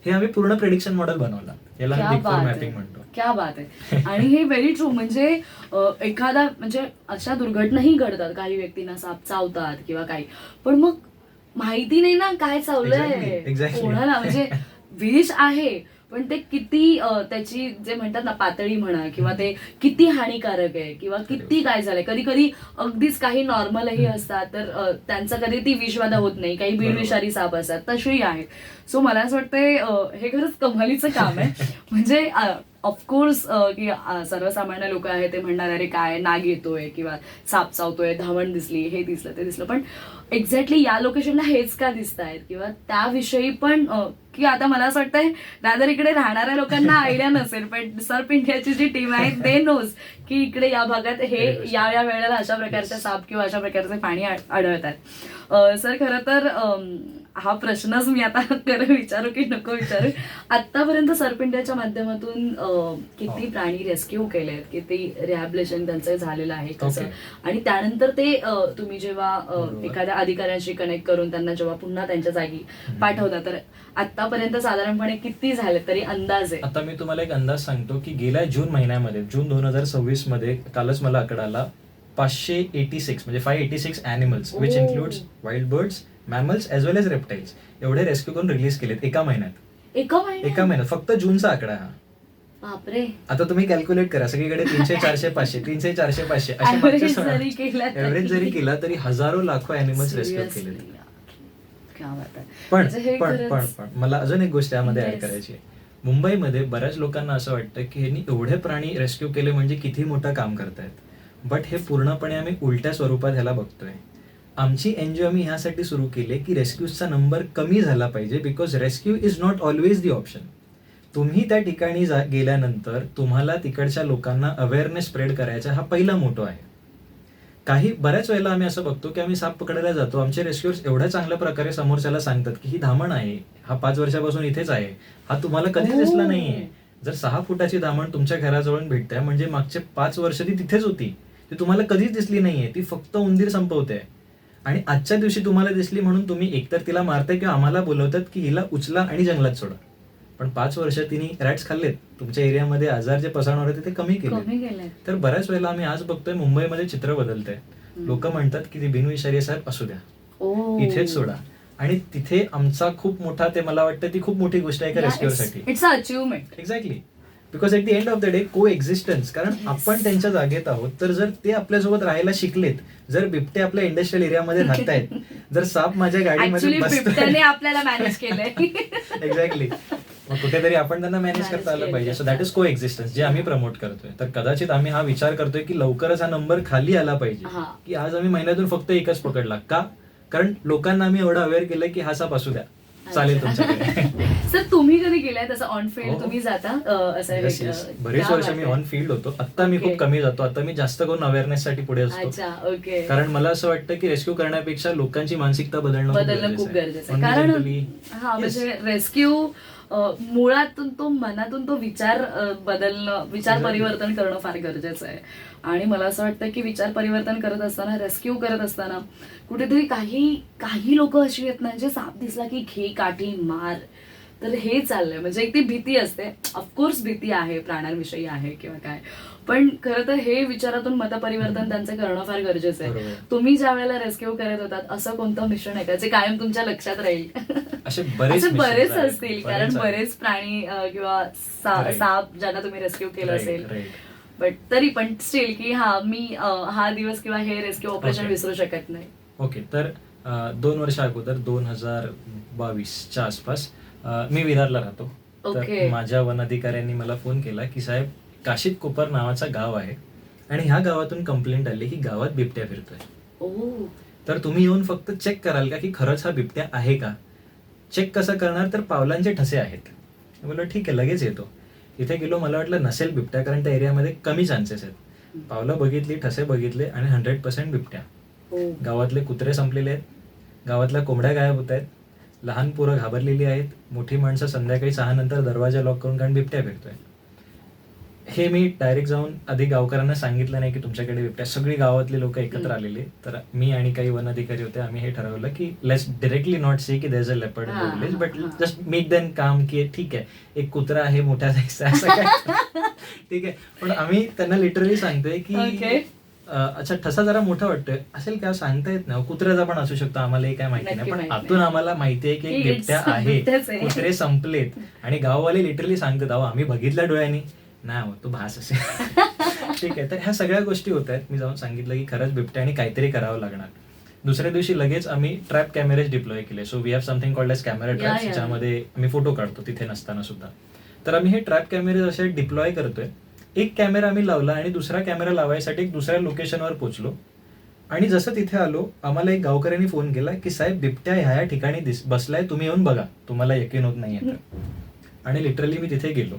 B: हे आम्ही पूर्ण प्रेडिक्शन मॉडेल बनवला. याला बिग 4 मॅपिंग म्हणतो.
A: क्या बात आहे. आणि हे व्हेरी ट्रू. म्हणजे एखादा म्हणजे अशा दुर्घटनाही घडतात, काही व्यक्तींना साप चावतात किंवा काही, पण मग माहिती नाही ना काय चावलंय कोणाला. म्हणजे विष आहे पण ते किती त्याची जे म्हणतात ना पातळी म्हणा किंवा ते किती हानिकारक आहे किंवा किती काय झालंय. कधी कधी अगदीच काही नॉर्मलही असतात तर त्यांचा कधी ती विषबाधा होत नाही, काही बिनविषारी साप असतात तशीही आहेत. सो मला असं वाटतंय हे खरंच कमालीचं काम आहे. म्हणजे ऑफकोर्स की सर्वसामान्य लोक आहेत ते म्हणणार अरे काय नाग येतोय किंवा साप चावतोय, धावण दिसली, हे दिसलं ते दिसलं, पण एक्झॅक्टली या लोकेशनला हेच का दिसत आहेत किंवा त्याविषयी पण की आता मला असं वाटतंय दादर इकडे राहणाऱ्या लोकांना आयडिया नसेल पण सर्प इंडियाची जी टीम आहे ते नोज की इकडे या भागात हे या वेळेला अशा प्रकारचे साप किंवा अशा प्रकारचे पाणी आढळतात. सर, खरं तर हा प्रश्नच मी आता विचारू की नको विचारू. आतापर्यंत सरपिंड्याच्या माध्यमातून किती प्राणी रेस्क्यू केलेत, किती रिहॅबिलिटेशन त्यांचं झालेलं आहे कसं,
B: Okay.
A: आणि त्यानंतर ते तुम्ही जेव्हा
B: बरोबर.
A: एखाद्या अधिकाऱ्यांशी कनेक्ट करून त्यांना जेव्हा पुन्हा त्यांच्या जागी पाठवता, तर आतापर्यंत साधारणपणे किती झाले तरी अंदाज आहे?
B: आता मी तुम्हाला एक अंदाज सांगतो की गेल्या जून महिन्यामध्ये, जून 2026 मध्ये, कालच मला आकडा आला, 586 म्हणजे 586 animals which includes wild birds, mammals as well as reptiles, एवढे रेस्क्यू करून रिलीज केलेत एका महिन्यात.
A: एका
B: एका महिन्यात फक्त जूनचा आकडा हा.
A: बापरे.
B: आता तुम्ही कॅल्क्युलेट करा, सगळीकडे 300, 400, 500, 300, 400, 500
A: Average जरी केला तरी.
B: ऍव्हरेज जरी केला तरी हजारो लाखो ॲनिमल्स रेस्क्यू केले.
A: क्या बात आहे.
B: पण
A: म्हणजे हे
B: पण
A: खरंच-
B: पण पण मला अजून एक गोष्ट यामध्ये ऍड
A: Yes.
B: करायची आहे. मुंबईमध्ये बऱ्याच लोकांना असं वाटतं की ह्यांनी एवढे प्राणी रेस्क्यू केले म्हणजे किती मोठं काम करतायत, बट हे पूर्णपणे आम्ही उलट्या स्वरूपात ह्याला बघतोय. आमची एनजीओ आम्ही ह्यासाठी सुरू केली की रेस्क्यूजचा नंबर कमी झाला पाहिजे, because rescue is not always the option. तुम्ही त्या ठिकाणी गेल्यानंतर तुम्हाला तिकडच्या लोकांना अवेअरनेस स्प्रेड करायचा हा पहिला मोठो आहे. बऱ्याच वेळेला आम्ही असं बघतो की आम्ही साप पकडायला जातो, आमचे रेस्क्यूअर्स एवढ्या चांगल्या प्रकारे समोरच्याला सांगतात की ही धामण आहे, हा 5 वर्षापासून इथेच आहे, हा तुम्हाला कधीच दिसला नाहीये. जर 6 फुटाची धामण तुमच्या घराजवळ भेटते म्हणजे मागचे 5 वर्ष ती तिथेच होती, ती तुम्हाला कधीच दिसली नाहीये, ती फक्त उंदीर संपवते. आणि आजच्या दिवशी तुम्हाला दिसली म्हणून तुम्ही एकतर तिला मारताय किंवा आम्हाला बोलवतात की हिला उचला आणि जंगलात सोडा. पण 5 वर्ष तिने रॅट्स खाल्लेत, तुमच्या एरियामध्ये आजार जे पसरणार होते ते कमी केले. तर बऱ्याच वेळेला आम्ही आज बघतोय मुंबईमध्ये चित्र बदलतंय. लोक म्हणतात की ती बिनविषारी साहेब असू द्या, इथेच सोडा. आणि तिथे आमचा खूप मोठा, ते मला वाटतं ती खूप मोठी गोष्ट आहे का रेस्क्यूअरसाठी.
A: It's a achievement.
B: Exactly. Because at the end of the day coexistence, कारण आपण त्यांच्या जागेत आहोत, तर जर ते आपल्यासोबत राहायला शिकलेत, जर बिबटे आपल्या इंडस्ट्रियल एरियामध्ये राहतायत, जर साप माझ्या गाडीमध्ये
A: बिबट्याने आपल्याला मॅनेज केलंय.
B: एक्झॅक्टली, मग कुठेतरी आपण त्यांना मॅनेज करता आलं पाहिजे. सो दॅट इज को एक्झिस्टन्स, जे आम्ही प्रमोट करतोय. तर कदाचित आम्ही हा विचार करतोय की लवकरच हा नंबर खाली आला पाहिजे, की आज आम्ही महिन्यातून फक्त एकच पकडला का, कारण लोकांना आम्ही एवढं अवेअर केलंय की हा साप असू द्या, चालेल तुमच्याकडे.
A: सर तुम्ही कधी केलाय तसं ऑन फील्ड? तुम्ही जाता असं?
B: बरेच वर्ष मी ऑन फील्ड होतो. आता मी खूप कमी जातो, आता मी जास्त करून अवेअरनेस साठी पुढे असतो. कारण मला असं वाटतं की रेस्क्यू करण्यापेक्षा लोकांची मानसिकता बदलणं खूप गरजेचं आहे.
A: कारण म्हणजे रेस्क्यू मुळातून तो, मनातून तो विचार बदलणं, विचार परिवर्तन करणं फार गरजेचं आहे. आणि मला असं वाटतं की विचार परिवर्तन करत असताना, रेस्क्यू करत असताना कुठेतरी काही लोक अशी आहेत ना, जे साप दिसला की घे काठी मार, तर हे चाललंय. म्हणजे एक ती भीती असते, ऑफकोर्स भीती आहे, प्राण्यांविषयी आहे किंवा काय, पण खरं तर हे विचारातून मतपरिवर्तन त्यांचं करणं फार गरजेचं आहे. तुम्ही ज्या वेळेला रेस्क्यू करत होतात, असं कोणतं मिश्रण आहे का जे कायम तुमच्या लक्षात राहील?
B: असे
A: बरेच असतील, कारण बरेच प्राणी किंवा साप ज्यांना तुम्ही रेस्क्यू केलं असेल, बट तरी पण स्टील की मी हा दिवस किंवा हे रेस्क्यू ऑपरेशन विसरू शकत नाही.
B: ओके, तर 2 वर्ष अगोदर 2022च्या आसपास मी विरारला राहतो. तर माझ्या वन अधिकाऱ्यांनी मला फोन केला की साहेब, काशीद कोपर नावाचा गाव आहे आणि ह्या गावातून कंप्लेंट आली की गावात बिबट्या फिरतोय. तर तुम्ही येऊन फक्त चेक कराल का की खरंच हा बिबट्या आहे का? चेक कसं करणार, तर पावलांचे ठसे आहेत. बोललो ठीक आहे, लगेच येतो. इथे गेलो, मला वाटलं नसेल बिबट्या, कारण त्या एरियामध्ये कमी चान्सेस आहेत. पावलं बघितली, ठसे बघितले आणि 100% बिबट्या. गावातले कुत्रे संपलेले आहेत, गावातल्या कोंबड्या गायब होत आहेत, लहान पोरं घाबरलेली आहेत, मोठी माणसं संध्याकाळी 6 नंतर दरवाजा लॉक करून, कारण बिबट्या फिरतोय. हे मी डायरेक्ट जाऊन आधी गावकऱ्यांना सांगितलं नाही की तुमच्याकडे बिबट्या. सगळी गावातले लोक एकत्र आलेले. तर मी आणि काही वन अधिकारी होते, आम्ही हे ठरवलं की लेट्स डायरेक्टली नॉट से की there is a leopard in the village, but just make them calm की ठीक आहे, एक कुत्रा आहे मोठ्या साईजचा, असं काय ठीक आहे. पण आम्ही त्यांना लिटरली सांगतोय की अच्छा ठसा जरा मोठा वाटतोय, असेल काय सांगता येत नाही, कुत्र्याचा पण असू शकतो, आम्हाला हे काय माहिती नाही, पण आतून आम्हाला माहितीये की एक बिबट्या आहे, कुत्रे संपलेत. आणि गाववाले लिटरली सांगतात, अहो आम्ही बघितल्या डोळ्यांनी, नाही तो भास असेल. ठीक आहे, तर ह्या सगळ्या गोष्टी होत आहेत. मी जाऊन सांगितलं की खरंच बिबट्या आणि काहीतरी करावं लागणार. दुसऱ्या दिवशी लगेच आम्ही ट्रॅप कॅमेरेज डिप्लॉय केले. So we have something called as camera traps, ज्यामध्ये आम्ही फोटो काढतो तिथे नसताना सुद्धा. तर आम्ही हे ट्रॅप कॅमेरे असे डिप्लॉय करतोय. एक कॅमेरा आम्ही लावला आणि दुसरा कॅमेरा लावायसाठी एक दुसऱ्या लोकेशनवर पोहोचलो. आणि जसं तिथे आलो, आम्हाला एक गावकऱ्यांनी फोन केला की साहेब बिबट्या ह्या ठिकाणी बसलाय, तुम्ही येऊन बघा, तुम्हाला यकीन होत नाहीये तर. आणि लिटरली मी तिथे गेलो.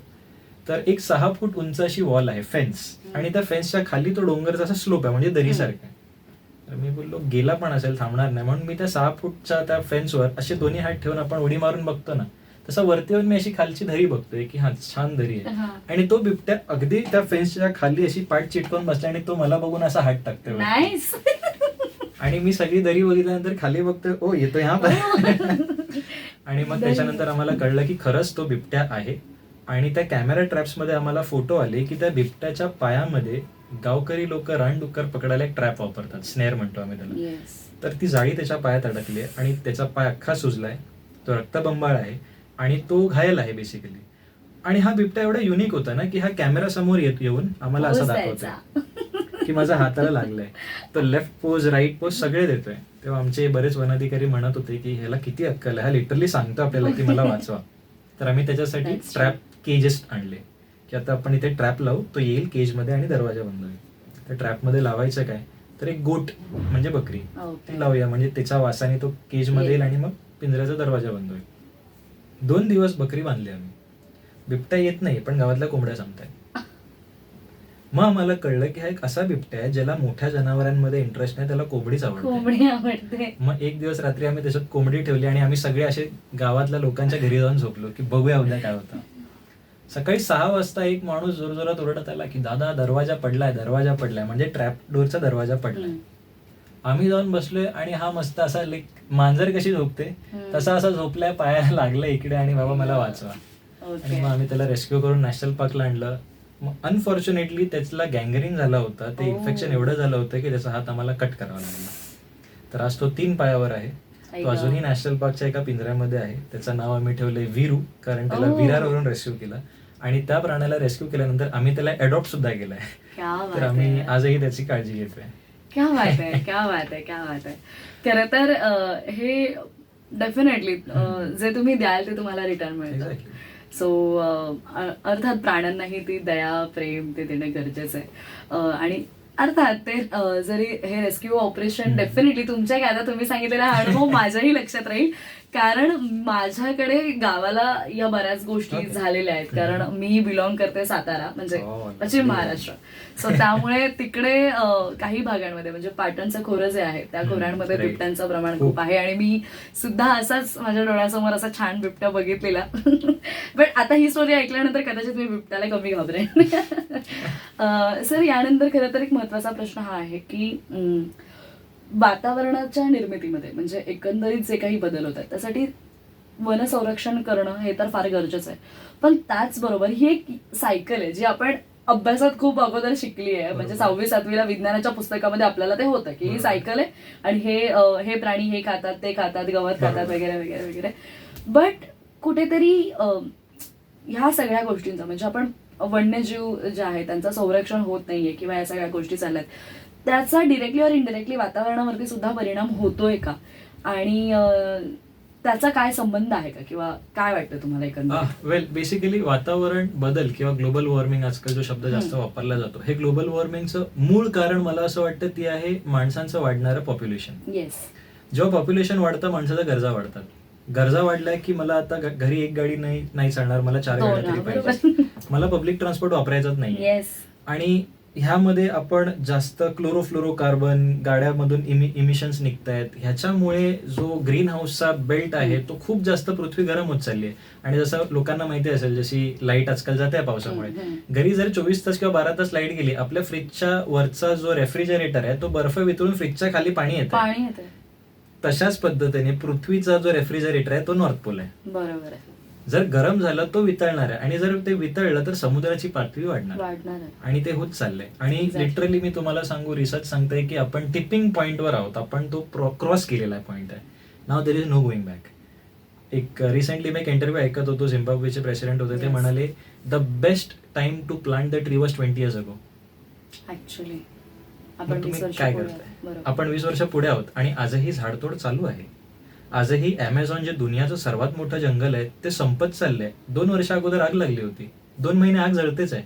B: तर एक 6 फूट उंच अशी वॉल आहे, फेन्स, आणि त्या फेन्सच्या खाली तो डोंगरचा असा स्लोप आहे, म्हणजे दरीसारखा आहे. तर मी बोललो गेला पण असेल, थांबणार नाही, म्हणून मी त्या 6 फूटच्या त्या फेन्सवर असे दोन्ही हात ठेवून आपण उडी मारून बघतो ना, तसा वरती येऊन मी अशी खालची धरी बघतोय की हा छान धरी आहे.
A: हा.
B: आणि तो बिबट्या अगदी त्या फेन्सच्या खाली अशी पाठ चिटकवून बसला आणि तो मला बघून असा हात टाकतोय वरती.
A: नाईस.
B: आणि मी सगळी दरी बघितल्यानंतर खाली बघतोय, ओ येतोय हा आणि मग त्याच्यानंतर आम्हाला कळलं की खरंच तो बिबट्या आहे. आणि त्या कॅमेरा ट्रॅप्स मध्ये आम्हाला फोटो आले की त्या बिबट्याच्या पायामध्ये गावकरी लोक रानडुक्कर पकडायला एक ट्रॅप वापरतात, स्नेअर म्हणतो आम्ही त्याला.
A: येस.
B: तर ती जाळी त्याच्या पायात अडकली आहे आणि त्याचा पाय अख्खा सुजलाय, तो रक्तबंबाळ आहे आणि तो घायल आहे बेसिकली. आणि हा बिबट्या एवढा युनिक होता ना की हा कॅमेरा समोर येऊन आम्हाला असं दाखवतोय की माझ्या हाताला लागलंय. तो लेफ्ट पोज, राईट पोज सगळे देतोय. तेव्हा आमचे बरेच वनाधिकारी म्हणत होते की ह्याला किती अक्कल आहे, हा लिटरली सांगतो आपल्याला की मला वाचवा. तर आम्ही त्याच्यासाठी
A: That's
B: ट्रॅप केजेस आणले की आता आपण इथे ट्रॅप लावू, तो येईल केजमध्ये आणि दरवाजा बंद होईल. तर ट्रॅपमध्ये लावायचं काय, तर एक गोट म्हणजे बकरी ती लावूया, म्हणजे त्याच्या वासाने तो केजमध्ये येईल आणि मग पिंजऱ्याचा दरवाजा बंद होईल. 2 दिवस बकरी बांधली आम्ही. बिबट्या येत नाही पण गावातल्या कोंबड्या सांगताय. मग आम्हाला कळलं की हा एक असा बिबट्या आहे ज्याला मोठ्या जनावरांमध्ये इंटरेस्ट नाही, त्याला कोंबडीच आवडते.
A: कोंबडी आवडते.
B: मग एक दिवस रात्री आम्ही त्याच्यात कोंबडी ठेवली आणि आम्ही सगळे असे गावातल्या लोकांच्या घरी जाऊन झोपलो की बघूया उद्या काय होतं. सकाळी 6 वाजता एक माणूस जोरजोरात ओरडत आला की दादा दरवाजा पडलाय, दरवाजा पडलाय, म्हणजे ट्रॅप डोरचा दरवाजा पडलाय. आम्ही जाऊन बसलोय आणि हा मस्त असा मांजर कशी झोपते तसा असा झोपलाय, पायाला लागलाय इकडे आणि बाबा मला वाचवा. आणि मग आम्ही त्याला रेस्क्यू करून नॅशनल पार्कला आणलं. मग अनफॉर्च्युनेटली त्याला गँग्रीन झाला होता, ते इन्फेक्शन एवढं झालं होतं की त्याचा हात आम्हाला कट करावा लागला. तर आज तो 3 पायावर आहे. तो अजूनही नॅशनल पार्कच्या एका पिंजऱ्यामध्ये आहे. त्याचं नाव आम्ही ठेवलंय वीरू, कारण त्याला विरारवरून रेस्क्यू केला. आणि त्या प्राण्याला रेस्क्यू केल्यानंतर आम्ही त्याला अडॉप्ट सुद्धा केलाय. तर आम्ही आजही त्याची काळजी घेतोय.
A: क्या बात आहे, क्या बात आहे, क्या बात आहे. खरं तर हे डेफिनेटली जे तुम्ही द्याल ते तुम्हाला रिटर्न मिळतं. सो अर्थात प्राण्यांनाही ती दया, प्रेम ते देणं गरजेचं आहे. आणि अर्थात ते जरी हे रेस्क्यू ऑपरेशन डेफिनेटली तुमच्या काय आता तुम्ही सांगितलेला हा अनुभव माझ्याही लक्षात राहील, कारण माझ्याकडे गावाला या बऱ्याच गोष्टी झालेल्या आहेत. कारण मी बिलॉंग करते सातारा, म्हणजे पश्चिम महाराष्ट्र. सो त्यामुळे तिकडे काही भागांमध्ये म्हणजे पाटणचं खोरं जे आहे त्या खोऱ्यांमध्ये बिबट्यांचं प्रमाण खूप आहे. आणि मी सुद्धा असाच माझ्या डोळ्यासमोर असा छान बिबट्या बघितलेला. पण आता ही स्टोरी ऐकल्यानंतर कदाचित मी बिबट्याला कमी घाबरेन. सर, यानंतर खरं तर एक महत्वाचा प्रश्न हा आहे की वातावरणाच्या निर्मितीमध्ये म्हणजे एकंदरीत जे काही बदल होतात त्यासाठी वन संरक्षण करणं हे तर फार गरजेचं आहे. पण त्याचबरोबर ही एक सायकल आहे जी आपण अभ्यासात खूप अगोदर शिकली आहे. म्हणजे 6वी-7वीला विज्ञानाच्या पुस्तकामध्ये आपल्याला ते होतं की ही सायकल आहे आणि हे प्राणी हे खातात, ते खातात, गवत खातात वगैरे वगैरे वगैरे. बट कुठेतरी ह्या सगळ्या गोष्टींचा म्हणजे आपण वन्यजीव जे आहे त्यांचं संरक्षण होत नाहीये किंवा या सगळ्या गोष्टी चालल्यात, त्याचा डिरेक्टली और इनडिरेक्टली वातावरणावरती सुद्धा परिणाम होतोय का, आणि त्याचा काय संबंध आहे का, किंवा काय वाटतं तुम्हाला एकंदरीत?
B: वेल, बेसिकली वातावरण बदल किंवा ग्लोबल वॉर्मिंग आजकाल जो शब्द जास्त वापरला जातो, हे ग्लोबल वॉर्मिंगचं मूळ कारण मला असं वाटतं ती आहे माणसांचं वाढणारं पॉप्युलेशन.
A: येस.
B: जेव्हा पॉप्युलेशन वाढतं माणसाच्या गरजा वाढतात. गरजा वाढल्या की मला आता घरी एक गाडी नाही चालणार, मला 4 गाड्या तरी पाहिजे. मला पब्लिक ट्रान्सपोर्ट वापरायचंच नाही.
A: येस.
B: आणि ह्यामध्ये आपण जास्त क्लोरोफ्लोरोकार्बन गाड्यामधून इमिशन्स निघतायत. ह्याच्यामुळे जो ग्रीन हाऊसचा बेल्ट आहे तो खूप जास्त पृथ्वी गरम होत चालली आहे. आणि जसं लोकांना माहिती असेल, जशी लाईट आजकाल जाते पावसामुळे, घरी जर 24 तास किंवा 12 तास लाईट गेली, आपल्या फ्रीजच्या वरचा जो रेफ्रिजरेटर आहे तो बर्फ वितळून फ्रीजच्या खाली पाणी येतं. तशाच पद्धतीने पृथ्वीचा जो रेफ्रिजरेटर आहे तो नॉर्थ पोल आहे.
A: बरोबर आहे.
B: जर गरम झालं तो वितळणार आहे, आणि जर ते वितळलं तर समुद्राची पातळी वाढणार आहे. आणि ते होत चाललंय. आणि लिटरली मी तुम्हाला सांगू, रिसर्च सांगताय की आपण टिपिंग पॉइंटवर आहोत. आपण तो क्रॉस केलेला पॉइंट आहे. Now there is no going back. एक रिसेंटली मी एक इंटरव्ह्यू ऐकत होतो, झिम्बाब्वेचे प्रेसिडेंट होते, ते म्हणाले the best time to plant the tree was 20 years ago.
A: Actually
B: तुम्ही काय करताय? आपण 20 वर्ष पुढे आहोत आणि आजही झाडतोड चालू आहे. आजही अमेझॉन जे दुनियाचं सर्वात मोठं जंगल आहे ते संपत चाललंय. 2 वर्ष अगोदर आग लागली होती, 2 महिने आग जळतेच आहे.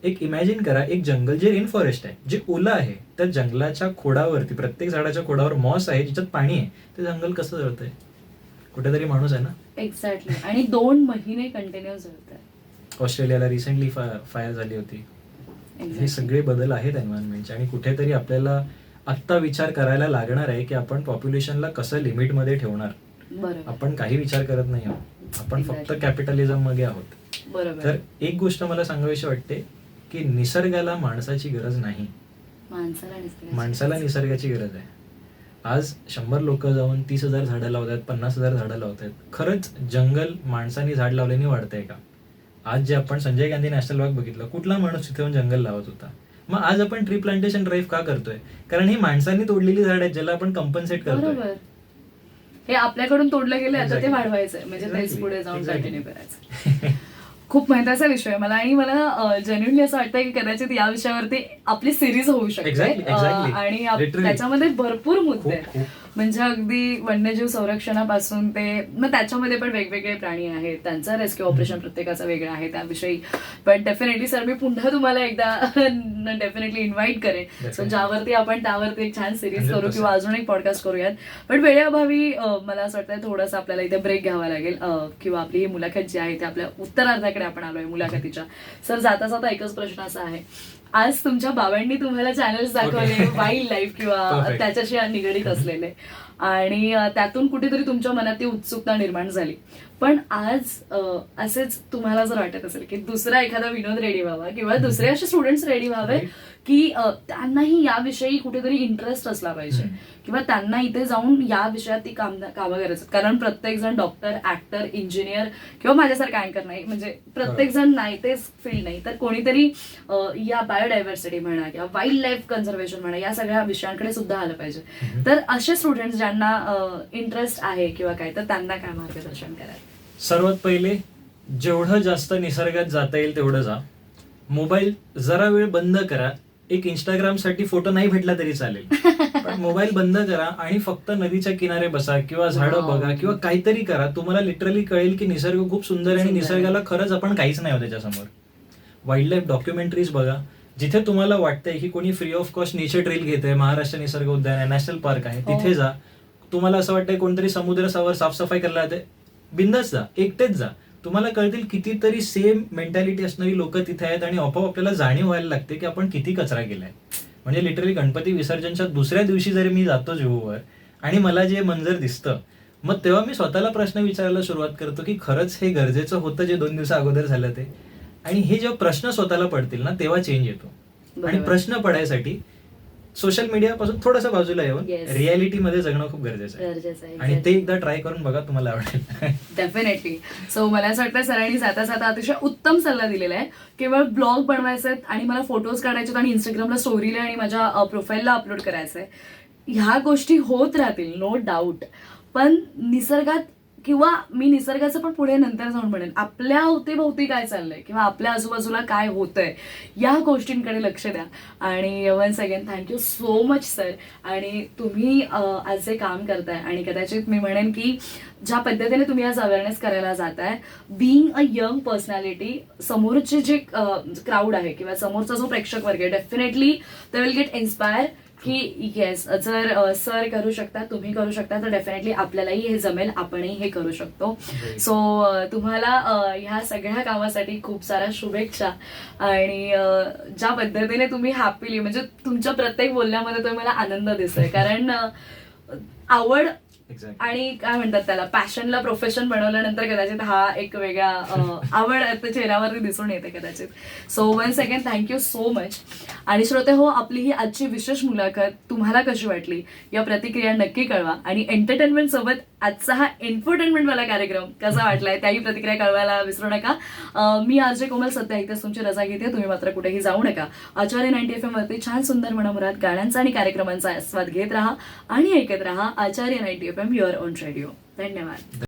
B: एक इमॅजिन करा, एक जंगल जे रेन फॉरेस्ट आहे, जे ओलं आहे, त्या जंगलाच्या खोडावरती, प्रत्येक झाडाच्या खोडावर मॉस आहे ज्याच्यात पाणी आहे, ते जंगल कसं जळतंय? कुठेतरी माणूस आहे ना.
A: एक्झॅक्टली. आणि 2 महिने कंटिन्यू जळतंय.
B: ऑस्ट्रेलियाला रिसेंटली फायर झाली होती. हे सगळे बदल आहेत एन्व्हायरमेंटचे, आणि कुठेतरी आपल्याला आत्ता विचार करायला लागणार आहे की आपण पॉप्युलेशनला कसं लिमिटमध्ये ठेवणार.
A: बरोबर
B: आपण काही विचार करत नाही आहोत, आपण फक्त कॅपिटलिझम मध्ये आहोत.
A: बरोबर.
B: तर एक गोष्ट मला सांगावीशी वाटते की निसर्गाला माणसाची गरज नाही, माणसाला निसर्गाची गरज आहे. आज 100 लोक जाऊन 30,000 झाडं लावतात, 50,000 झाडं लावतात. खरंच जंगल माणसाने झाड लावल्याने वाढतंय का? आज जे आपण संजय गांधी नॅशनल पार्क बघितलं, कुठला माणूस तिथे येऊन जंगल लावत होता? मग आज आपण ट्री प्लांटेशन ड्राईव्ह का करतोय? कारण ही माणसांनी तोडलेली झाड आहेत ज्याला आपण कंपन्सेट करतोय.
A: बरोबर. हे आपल्याकडून तोडलं गेलं, आता ते
B: Exactly.
A: वाढवायचंय, म्हणजे तेच
B: Exactly.
A: पुढे जाऊन
B: Exactly.
A: कंटिन्यू करायचं. खूप महत्वाचा विषय आहे मला, आणि मला जेन्युइनली असं वाटतं की कदाचित या विषयावरती आपली सिरीज होऊ शकते.
B: Exactly, exactly.
A: आणि
B: Literally.
A: त्याच्यामध्ये भरपूर मुद्दे आहेत.
B: खूप.
A: म्हणजे अगदी वन्यजीव संरक्षणापासून ते मग त्याच्यामध्ये पण वेगवेगळे प्राणी आहेत, त्यांचं रेस्क्यू ऑपरेशन प्रत्येकाचं वेगळं आहे त्याविषयी. पण डेफिनेटली सर, मी पुन्हा तुम्हाला एकदा डेफिनेटली इन्व्हाइट करेन, सो ज्यावरती आपण त्यावरती एक छान सिरीज करू
B: 100%.
A: किंवा अजून एक पॉडकास्ट करूयात. पण वेळेअभावी मला असं वाटतं थोडंसं आपल्याला इथे ब्रेक घ्यावा लागेल, किंवा आपली ही मुलाखत जी आहे ती आपल्या उत्तरार्धाकडे आपण आलोय मुलाखतीच्या. सर, जाता जाता एकच प्रश्न असा आहे, आज तुमच्या बाबांनी तुम्हाला चॅनल्स दाखवले वाईल्ड लाईफ किंवा
B: Perfect.
A: त्याच्याशी निगडीत असलेले, आणि त्यातून कुठेतरी तुमच्या मनात ती उत्सुकता निर्माण झाली. पण आज असेच तुम्हाला जर वाटत असेल की दुसरा एखादा विनोद रेडी व्हावा किंवा दुसरे असे स्टुडंट्स रेडी व्हावे की त्यांनाही याविषयी कुठेतरी इंटरेस्ट असला पाहिजे, किंवा त्यांना इथे जाऊन या विषयात ती कामं करायचं. कारण प्रत्येक जण डॉक्टर, ऍक्टर, इंजिनियर किंवा माझ्यासारखा अँकर नाही, म्हणजे प्रत्येक जण नाही तेच फील्ड नाही, तर कोणीतरी या बायोडायव्हर्सिटी म्हणा किंवा वाईल्ड लाईफ कन्झर्वेशन म्हणा, या सगळ्या विषयांकडे सुद्धा आलं पाहिजे. तर असे स्टुडंट्स ज्यांना इंटरेस्ट आहे किंवा काय, तर त्यांना काय मार्गदर्शन करायचं?
B: सर्वात पहिले, जेवढं जास्त निसर्गात जाता येईल तेवढं जा. मोबाईल जरा वेळ बंद करा. एक इंस्टाग्रामसाठी फोटो नाही भेटला तरी चालेल, पण मोबाईल बंद करा आणि फक्त नदीच्या किनारे बसा किंवा झाडं बघा किंवा काहीतरी करा. तुम्हाला लिटरली कळेल की निसर्ग खूप सुंदर आहे आणि निसर्गाला खरंच आपण काहीच नाही होत त्याच्यासमोर. वाईल्ड लाईफ डॉक्युमेंटरीज बघा, जिथे तुम्हाला वाटतंय की कोणी free of cost nature trail घेतंय, महाराष्ट्र निसर्ग उद्यान आहे, नॅशनल पार्क आहे, तिथे जा. तुम्हाला असं वाटतंय कोणतरी समुद्रावर साफसफाई करायला जाते, बिंदास जा, एकटेच जा. तुम्हाला कळतील कितीतरी सेम मेंटॅलिटी असणारी लोक तिथे आहेत आणि आपोआप आपल्याला जाणीव व्हायला लागते की आपण किती कचरा केलाय. म्हणजे लिटरली गणपती विसर्जनच्या दुसऱ्या दिवशी जरी मी जातो जुहूवर आणि मला जे मंजर दिसतं, मग तेव्हा मी स्वतःला प्रश्न विचारायला सुरुवात करतो की खरंच हे गरजेचं होतं जे 2 दिवसा अगोदर झालं ते. आणि हे जेव्हा प्रश्न स्वतःला पडतील ना, तेव्हा चेंज येतो. आणि प्रश्न पडायसाठी सोशल मीडियापासून थोडंसं बाजूला येऊन रियालिटी मध्ये जगणं खूप गरजेचं आहे, आणि ते एकदा ट्राय करून बघा, तुम्हाला आवडेल.
A: डेफिनेटली. सो मला असं वाटतं सरांनी जाता जाता अतिशय उत्तम सल्ला दिलेला आहे. केवळ ब्लॉग बनवायचे आहेत आणि मला फोटोज काढायचे आहेत आणि इंस्टाग्रामला स्टोरीला आणि माझ्या प्रोफाईलला अपलोड करायचंय, ह्या गोष्टी होत राहतील, नो डाऊट. पण निसर्गात, किंवा मी निसर्गाचं पण पुढे नंतर जाऊन म्हणेन, आपल्या अवतीभोवती काय चाललंय किंवा आपल्या आजूबाजूला काय होतंय, या गोष्टींकडे लक्ष द्या. आणि once again thank you so much sir. आणि तुम्ही आज जे काम करताय, आणि कदाचित मी म्हणेन की ज्या पद्धतीने तुम्ही आज अवेअरनेस करायला जाताय, बिईंग अ यंग पर्सनॅलिटी, समोरचे जे क्राऊड आहे किंवा समोरचा जो प्रेक्षक वर्ग आहे, definitely they will get inspire की येस, जर सर करू शकता, तुम्ही करू शकता, तर डेफिनेटली आपल्यालाही हे जमेल, आपणही हे करू शकतो. सो तुम्हाला ह्या सगळ्या कामासाठी खूप साऱ्या शुभेच्छा. आणि ज्या पद्धतीने तुम्ही हॅपीली, म्हणजे तुमच्या प्रत्येक बोलण्यामध्ये तो मला आनंद दिसतोय, कारण आवड आणि काय म्हणतात त्याला, पॅशनला प्रोफेशन बनवल्यानंतर कदाचित हा एक वेगळा आवड चेहऱ्यावरती दिसून येते कदाचित. So once again thank you so so. Much श्रोते हो, आपली ही आजची विशेष मुलाखत तुम्हाला कशी वाटली या प्रतिक्रिया नक्की कळवा. आणि एंटरटेनमेंट सोबत आजचा हा एन्टरटेनमेंट वाला कार्यक्रम कसा वाटलाय त्याही प्रतिक्रिया कळवायला विसरू नका. मी आरजे कोमल सध्या इथेच तुमची रजा घेते, तुम्ही मात्र कुठेही जाऊ नका. आचार्य 90 FM वरती छान सुंदर मनमुराद गाण्यांचा आणि कार्यक्रमांचा आस्वाद घेत राहा आणि ऐकत राहा आचार्य 90 FM युअर ओन रेडिओ. धन्यवाद.